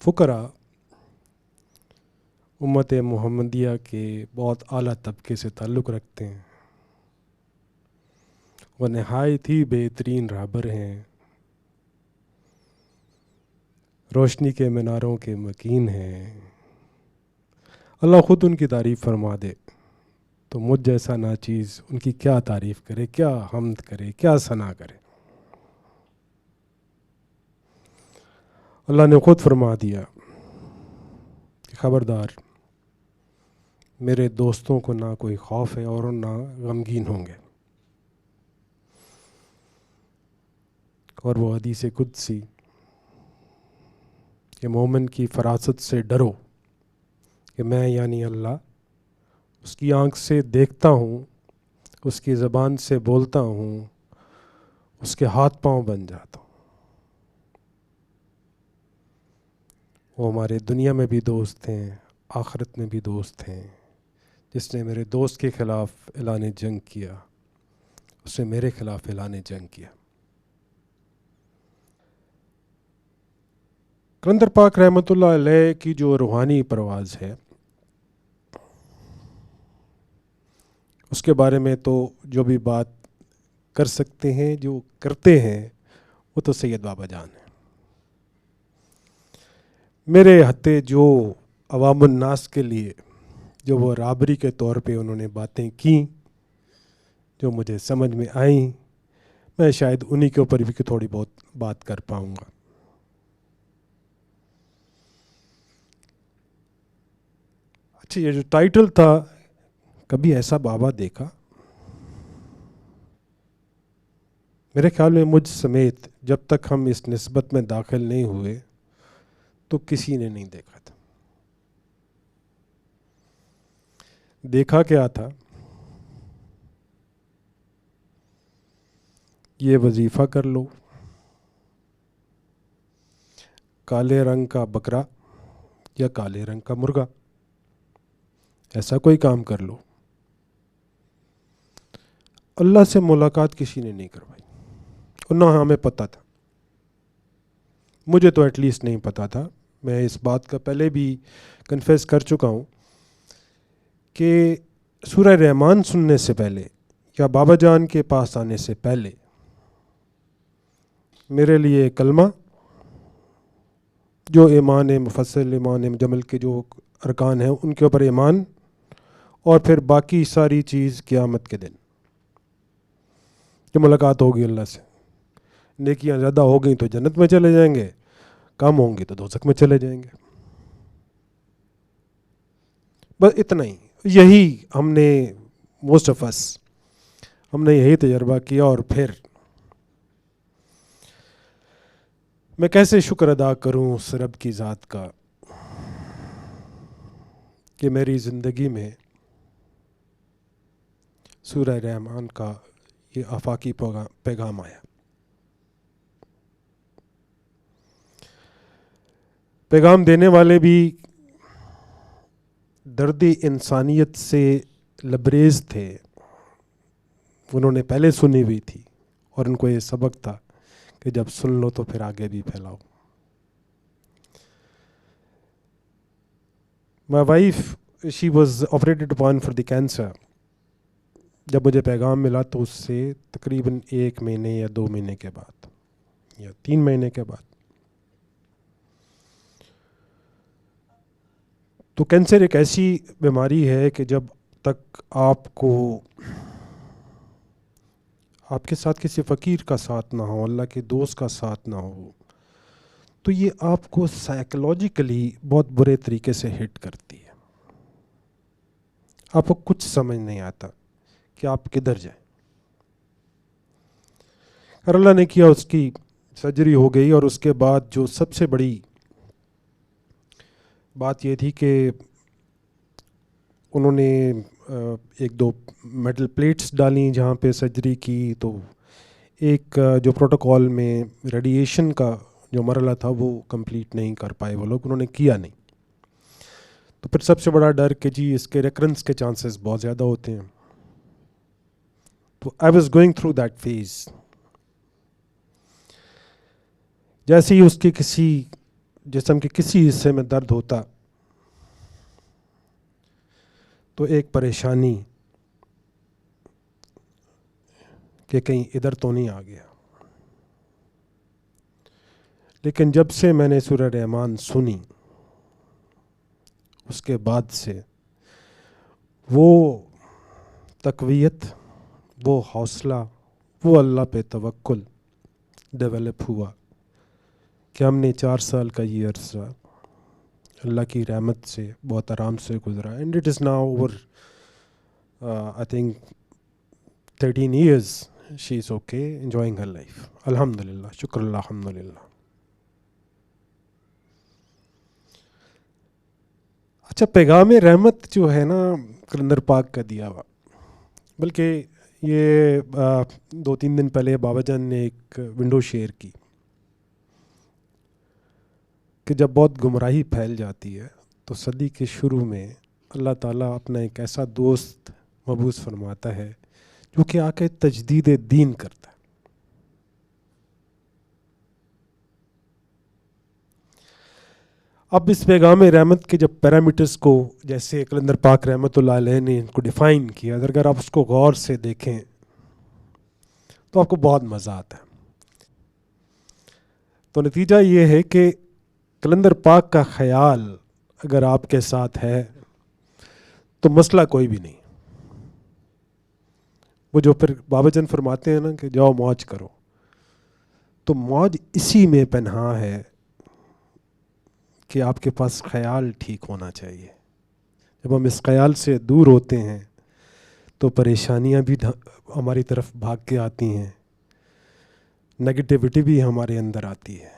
فقراء امت محمدیہ کے بہت اعلیٰ طبقے سے تعلق رکھتے ہیں، وہ نہایت ہی بہترین رہبر ہیں، روشنی کے میناروں کے مکین ہیں۔ اللہ خود ان کی تعریف فرما دے تو مجھ جیسا ناچیز ان کی کیا تعریف کرے، کیا حمد کرے، کیا ثنا کرے۔ اللہ نے خود فرما دیا کہ خبردار، میرے دوستوں کو نہ کوئی خوف ہے اور نہ غمگین ہوں گے۔ اور وہ حدیث قدسی کہ مومن کی فراست سے ڈرو کہ میں یعنی اللہ اس کی آنکھ سے دیکھتا ہوں، اس کی زبان سے بولتا ہوں، اس کے ہاتھ پاؤں بن جاتا ہوں۔ وہ ہمارے دنیا میں بھی دوست ہیں، آخرت میں بھی دوست ہیں۔ جس نے میرے دوست کے خلاف اعلان جنگ کیا، اس نے میرے خلاف اعلان جنگ کیا۔ کلندر پاک رحمۃ اللہ علیہ کی جو روحانی پرواز ہے، اس کے بارے میں تو جو بھی بات کر سکتے ہیں، جو کرتے ہیں، وہ تو سید بابا جان ہیں۔ میرے ہتے جو عوام الناس کے لیے جو وہ رابری کے طور پہ انہوں نے باتیں کیں جو مجھے سمجھ میں آئیں، میں شاید انہی کے اوپر بھی تھوڑی بہت بات کر پاؤں گا۔ اچھا، یہ جو ٹائٹل تھا، کبھی ایسا بابا دیکھا؟ میرے خیال میں مجھ سمیت جب تک ہم اس نسبت میں داخل نہیں ہوئے تو کسی نے نہیں دیکھا تھا۔ دیکھا کیا تھا؟ یہ وظیفہ کر لو، کالے رنگ کا بکرا یا کالے رنگ کا مرغا، ایسا کوئی کام کر لو۔ اللہ سے ملاقات کسی نے نہیں کروائی، اور نہ ہمیں پتہ تھا۔ مجھے تو ایٹ لیسٹ نہیں پتہ تھا۔ میں اس بات کا پہلے بھی کنفیس کر چکا ہوں کہ سورہ رحمان سننے سے پہلے یا بابا جان کے پاس آنے سے پہلے میرے لیے کلمہ، جو ایمان مفصل، ایمان مجمل کے جو ارکان ہیں ان کے اوپر ایمان، اور پھر باقی ساری چیز قیامت کے دن جو ملاقات ہوگی اللہ سے۔ نیکیاں زیادہ ہو گئیں تو جنت میں چلے جائیں گے، کم ہوں گے تو دوزخ میں چلے جائیں گے۔ بس اتنا ہی، یہی ہم نے موسٹ آف اس ہم نے یہی تجربہ کیا۔ اور پھر میں کیسے شکر ادا کروں اس رب کی ذات کا کہ میری زندگی میں سورہ رحمان کا یہ آفاقی پیغام آیا۔ پیغام دینے والے بھی درد انسانیت سے لبریز تھے، انہوں نے پہلے سنی ہوئی تھی، اور ان کو یہ سبق تھا کہ جب سن لو تو پھر آگے بھی پھیلاؤ۔ My wife, she was operated upon for the cancer۔ جب مجھے پیغام ملا تو اس سے تقریباً 1 مہینے یا 2 مہینے کے بعد یا 3 مہینے کے بعد۔ تو کینسر ایک ایسی بیماری ہے کہ جب تک آپ کو آپ کے ساتھ کسی فقیر کا ساتھ نہ ہو، اللہ کے دوست کا ساتھ نہ ہو، تو یہ آپ کو سائیکولوجیکلی بہت برے طریقے سے ہٹ کرتی ہے۔ آپ کو کچھ سمجھ نہیں آتا کہ آپ کدھر جائیں۔ اور اللہ نے کیا، اس کی سرجری ہو گئی، اور اس کے بعد جو سب سے بڑی بات یہ تھی کہ انہوں نے 1-2 میٹل پلیٹس ڈالیں جہاں پہ سرجری کی، تو ایک جو پروٹوکول میں ریڈیشن کا جو مرحلہ تھا وہ کمپلیٹ نہیں کر پائے وہ لوگ، انہوں نے کیا نہیں۔ تو پھر سب سے بڑا ڈر کہ جی اس کے ریکرنس کے چانسز بہت زیادہ ہوتے ہیں۔ تو I was going through that phase. جیسے ہی اس کی کسی جسم کے کسی حصے میں درد ہوتا تو ایک پریشانی کہ کہیں ادھر تو نہیں آ گیا. لیکن جب سے میں نے سورہ رحمان سنی اس کے بعد سے وہ تقویت، وہ حوصلہ، وہ اللہ پہ توکل ڈیولپ ہوا کہ ہم نے 4 سال کا یہ عرصہ اللہ کی رحمت سے بہت آرام سے گزرا. And it is now over I think 13 years she is okay enjoying her life. الحمد للہ، شکر اللہ، الحمد للہ. اچھا، پیغام رحمت جو ہے نا کلندر پاک کا دیا ہوا، بلکہ یہ 2-3 دن پہلے بابا جان نے ایک ونڈو شیئر کی کہ جب بہت گمراہی پھیل جاتی ہے تو صدی کے شروع میں اللہ تعالیٰ اپنا ایک ایسا دوست مبعوث فرماتا ہے جو کہ آ کے تجدید دین کرتا ہے. اب اس پیغام رحمت کے جب پیرامیٹرز کو جیسے کلندر پاک رحمت اللہ علیہ نے ان کو ڈیفائن کیا، اگر آپ اس کو غور سے دیکھیں تو آپ کو بہت مزہ آتا ہے. تو نتیجہ یہ ہے کہ کلندر پاک کا خیال اگر آپ کے ساتھ ہے تو مسئلہ کوئی بھی نہیں. وہ جو پھر بابا جان فرماتے ہیں نا کہ جاؤ موج کرو، تو موج اسی میں پنہاں ہے کہ آپ کے پاس خیال ٹھیک ہونا چاہیے. جب ہم اس خیال سے دور ہوتے ہیں تو پریشانیاں بھی ہماری طرف بھاگ کے آتی ہیں، نگیٹیوٹی بھی ہمارے اندر آتی ہے.